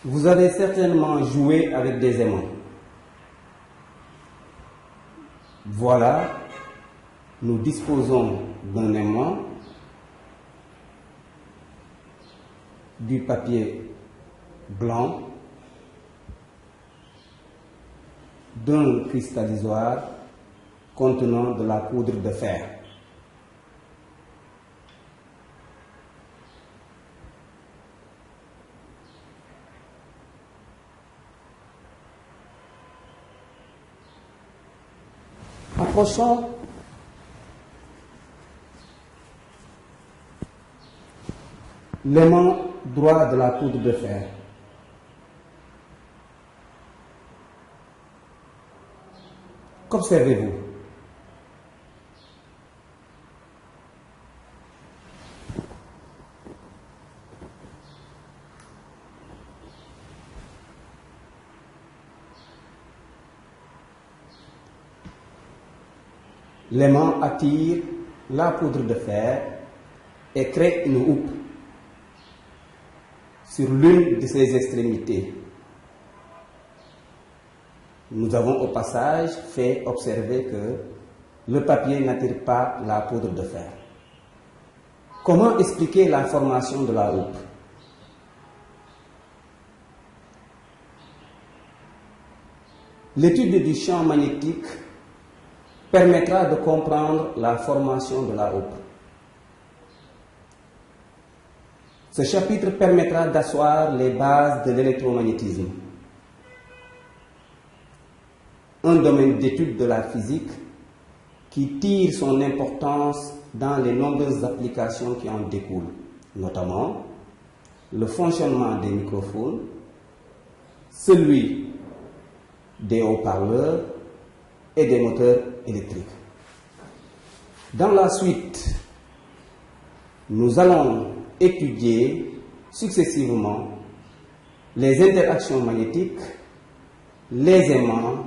Vous avez certainement joué avec des aimants. Voilà, nous disposons d'un aimant, du papier blanc, d'un cristallisoir contenant de la poudre de fer. Approchons l'aimant droit de la poudre de fer. Qu'observez-vous? L'aimant attire la poudre de fer et crée une houppe sur l'une de ses extrémités. Nous avons au passage fait observer que le papier n'attire pas la poudre de fer. Comment expliquer la formation de la houppe? L'étude du champ magnétique permettra de comprendre la formation de la houppe. Ce chapitre permettra d'asseoir les bases de l'électromagnétisme, un domaine d'étude de la physique qui tire son importance dans les nombreuses applications qui en découlent, notamment le fonctionnement des microphones, celui des haut-parleurs et des moteurs électriques. Dans la suite, nous allons étudier successivement les interactions magnétiques, les aimants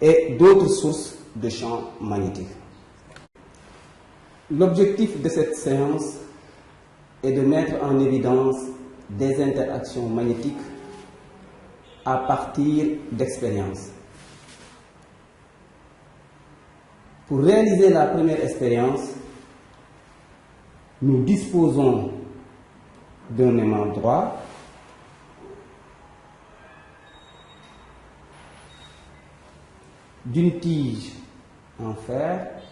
et d'autres sources de champs magnétiques. L'objectif de cette séance est de mettre en évidence des interactions magnétiques à partir d'expériences. Pour réaliser la première expérience, nous disposons d'un aimant droit d'une tige en fer,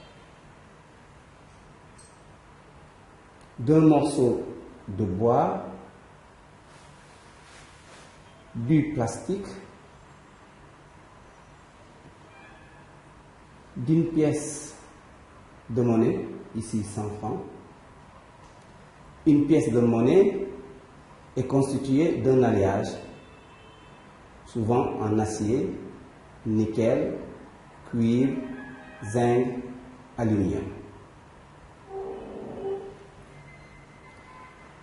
d'un morceau de bois, du plastique, d'une pièce de monnaie, ici 100 francs. Une pièce de monnaie est constituée d'un alliage, souvent en acier, nickel, cuivre, zinc, aluminium.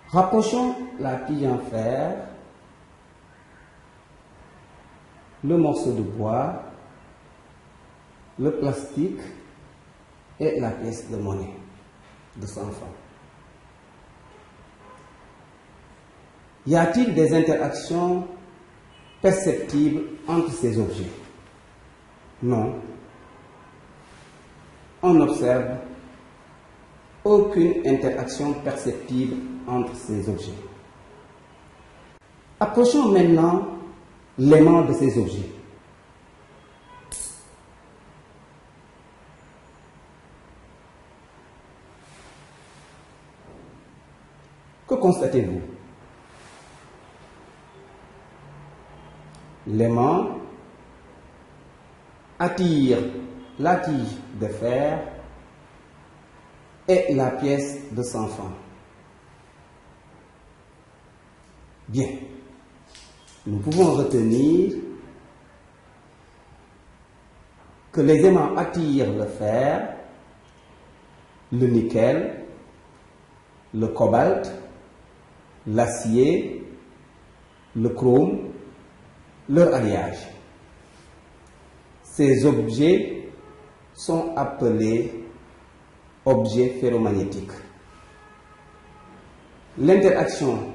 Rapprochons la tige en fer, le morceau de bois, le plastique et la pièce de monnaie de 100 francs. Y a-t-il des interactions perceptibles entre ces objets? Non. On n'observe aucune interaction perceptible entre ces objets. Approchons maintenant l'aimant de ces objets. Que constatez-vous? L'aimant attire la tige de fer et la pièce de 100 francs. Bien, nous pouvons retenir que les aimants attirent le fer, le nickel, le cobalt, l'acier, le chrome, leur alliage. Ces objets sont appelés objets ferromagnétiques. L'interaction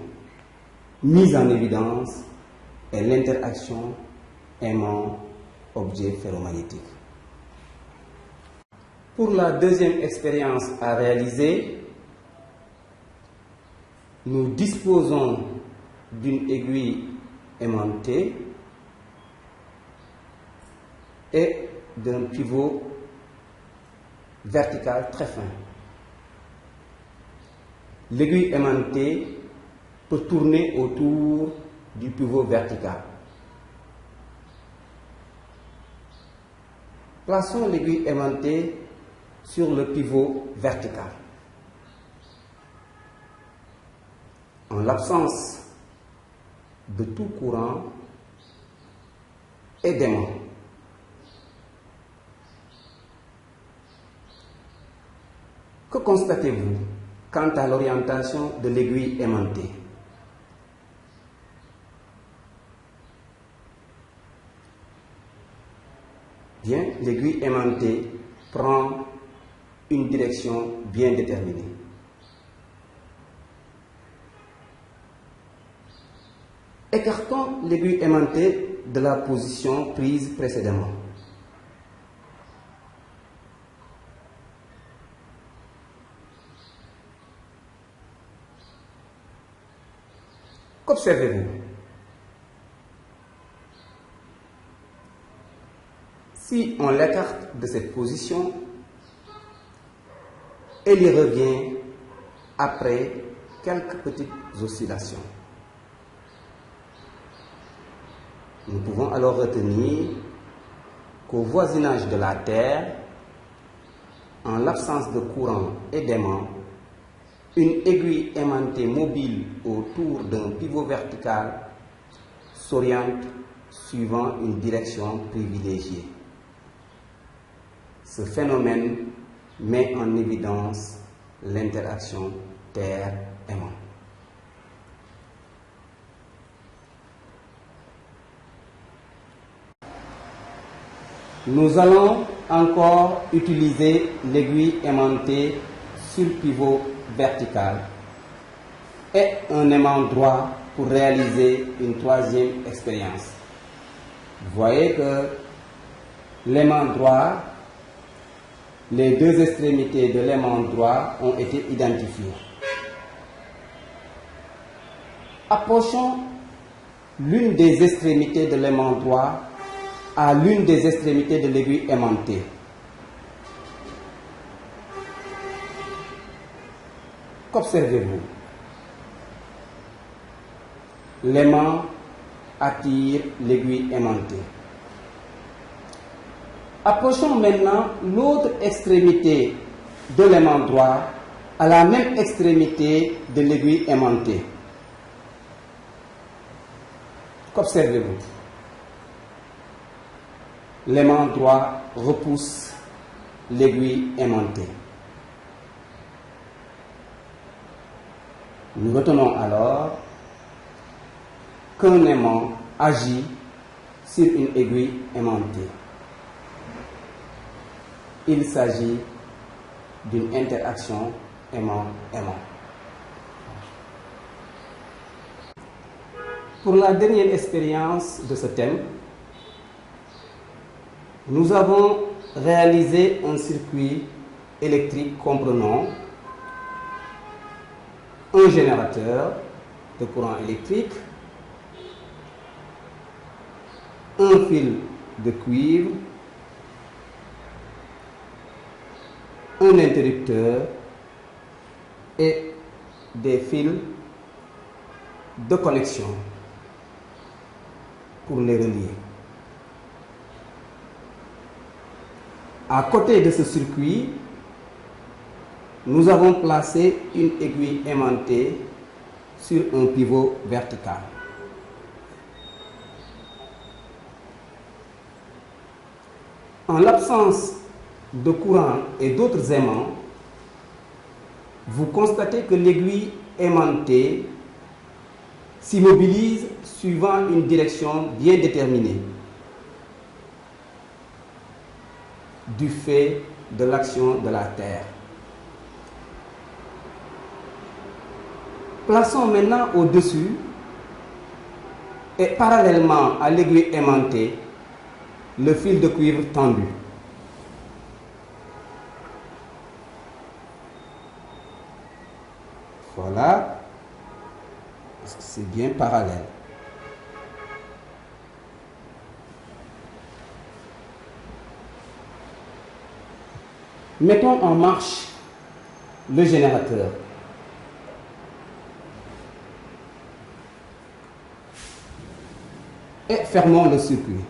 mise en évidence est l'interaction aimant-objet ferromagnétique. Pour la deuxième expérience à réaliser, nous disposons d'une aiguille aimantée et d'un pivot vertical très fin. L'aiguille aimantée peut tourner autour du pivot vertical. Plaçons l'aiguille aimantée sur le pivot vertical. En l'absence de tout courant et d'aimant, que constatez-vous quant à l'orientation de l'aiguille aimantée? Bien, l'aiguille aimantée prend une direction bien déterminée. Écartons l'aiguille aimantée de la position prise précédemment. Qu'observez-vous? Si on l'écarte de cette position, elle y revient après quelques petites oscillations. Nous pouvons alors retenir qu'au voisinage de la Terre, en l'absence de courant et d'aimant, une aiguille aimantée mobile autour d'un pivot vertical s'oriente suivant une direction privilégiée. Ce phénomène met en évidence l'interaction Terre-aimant. Nous allons encore utiliser l'aiguille aimantée sur le pivot vertical et un aimant droit pour réaliser une troisième expérience. Vous voyez que l'aimant droit, les deux extrémités de l'aimant droit ont été identifiées. Approchons l'une des extrémités de l'aimant droit à l'une des extrémités de l'aiguille aimantée. Qu'observez-vous? L'aimant attire l'aiguille aimantée. Approchons maintenant l'autre extrémité de l'aimant droit à la même extrémité de l'aiguille aimantée. Qu'observez-vous? L'aimant droit repousse l'aiguille aimantée. Nous retenons alors qu'un aimant agit sur une aiguille aimantée. Il s'agit d'une interaction aimant-aimant. Pour la dernière expérience de ce thème, nous avons réalisé un circuit électrique comprenant un générateur de courant électrique, un fil de cuivre, un interrupteur et des fils de connexion pour les relier. À côté de ce circuit, nous avons placé une aiguille aimantée sur un pivot vertical. En l'absence de courant et d'autres aimants, vous constatez que l'aiguille aimantée s'immobilise suivant une direction bien déterminée du fait de l'action de la Terre. Plaçons maintenant au-dessus et parallèlement à l'aiguille aimantée, le fil de cuivre tendu. Voilà, c'est bien parallèle. Mettons en marche le générateur. Et fermons le circuit.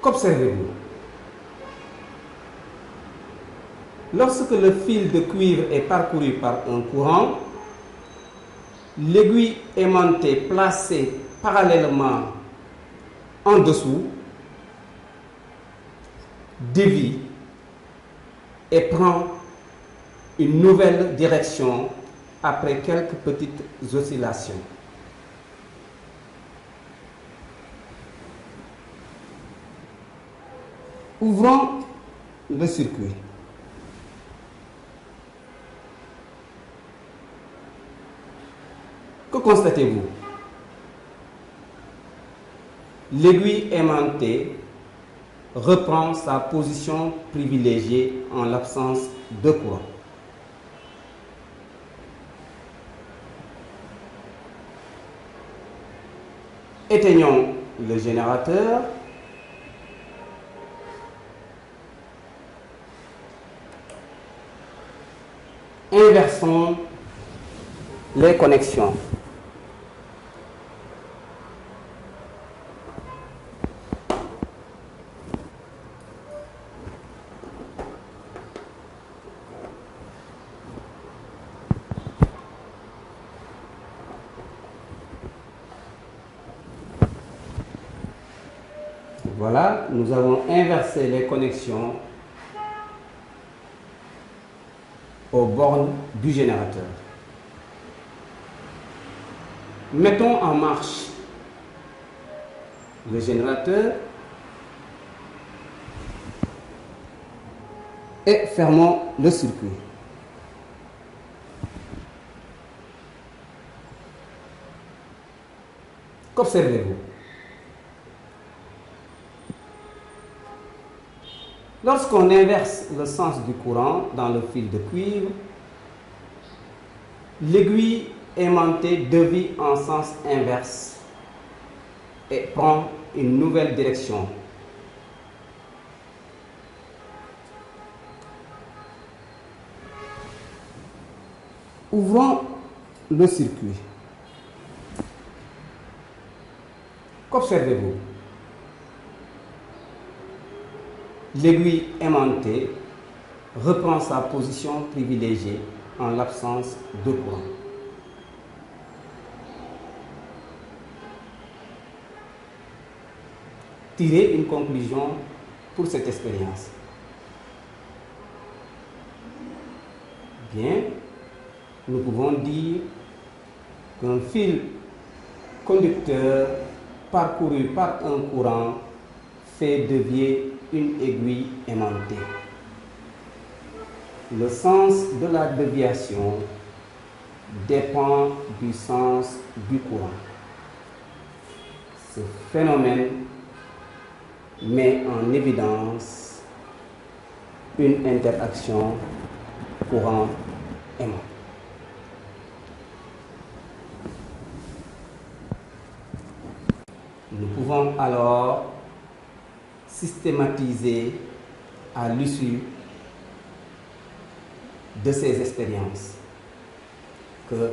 Qu'observez-vous? Lorsque le fil de cuivre est parcouru par un courant, l'aiguille aimantée placée parallèlement en dessous dévie et prend une nouvelle direction après quelques petites oscillations. Ouvrons le circuit. Que constatez-vous? L'aiguille aimantée reprend sa position privilégiée en l'absence de courant. Éteignons le générateur. Inversons les connexions. Voilà, nous avons inversé les connexions aux bornes du générateur. Mettons en marche le générateur et fermons le circuit. Qu'observez-vous? Lorsqu'on inverse le sens du courant dans le fil de cuivre, l'aiguille aimantée dévie en sens inverse et prend une nouvelle direction. Ouvrons le circuit. Qu'observez-vous? L'aiguille aimantée reprend sa position privilégiée en l'absence de courant. Tirez une conclusion pour cette expérience. Bien, nous pouvons dire qu'un fil conducteur parcouru par un courant fait dévier une aiguille aimantée. Le sens de la déviation dépend du sens du courant. Ce phénomène met en évidence une interaction courant-aimant. Nous pouvons alors systématiser à l'issue de ces expériences que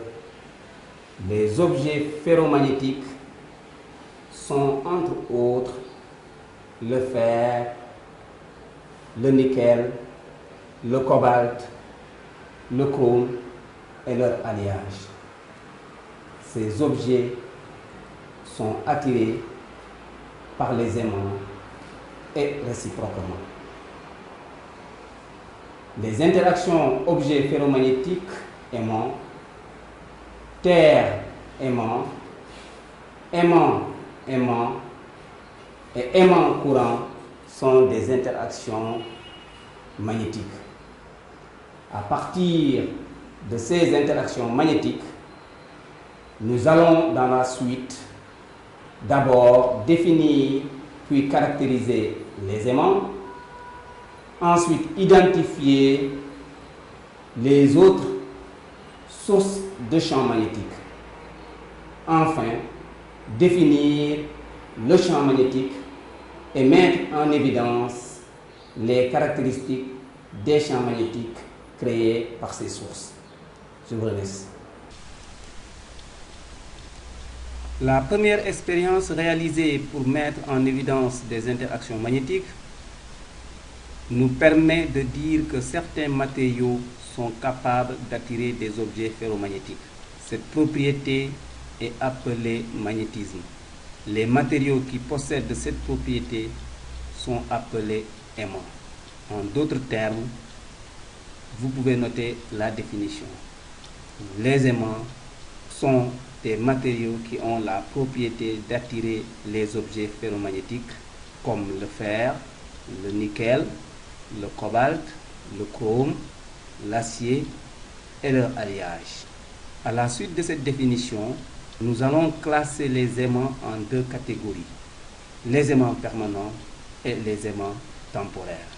les objets ferromagnétiques sont entre autres le fer, le nickel, le cobalt, le chrome et leur alliage. Ces objets sont attirés par les aimants et réciproquement. Les interactions objets ferromagnétiques aimants terre aimant, aimant aimant et aimant courant sont des interactions magnétiques. À partir de ces interactions magnétiques, nous allons dans la suite d'abord définir puis caractériser les aimants, ensuite identifier les autres sources de champs magnétiques, enfin définir le champ magnétique et mettre en évidence les caractéristiques des champs magnétiques créés par ces sources. Je vous remercie. La première expérience réalisée pour mettre en évidence des interactions magnétiques nous permet de dire que certains matériaux sont capables d'attirer des objets ferromagnétiques. Cette propriété est appelée magnétisme. Les matériaux qui possèdent cette propriété sont appelés aimants. En d'autres termes, vous pouvez noter la définition. Les aimants sont des matériaux qui ont la propriété d'attirer les objets ferromagnétiques comme le fer, le nickel, le cobalt, le chrome, l'acier et leur alliage. À la suite de cette définition, nous allons classer les aimants en deux catégories, les aimants permanents et les aimants temporaires.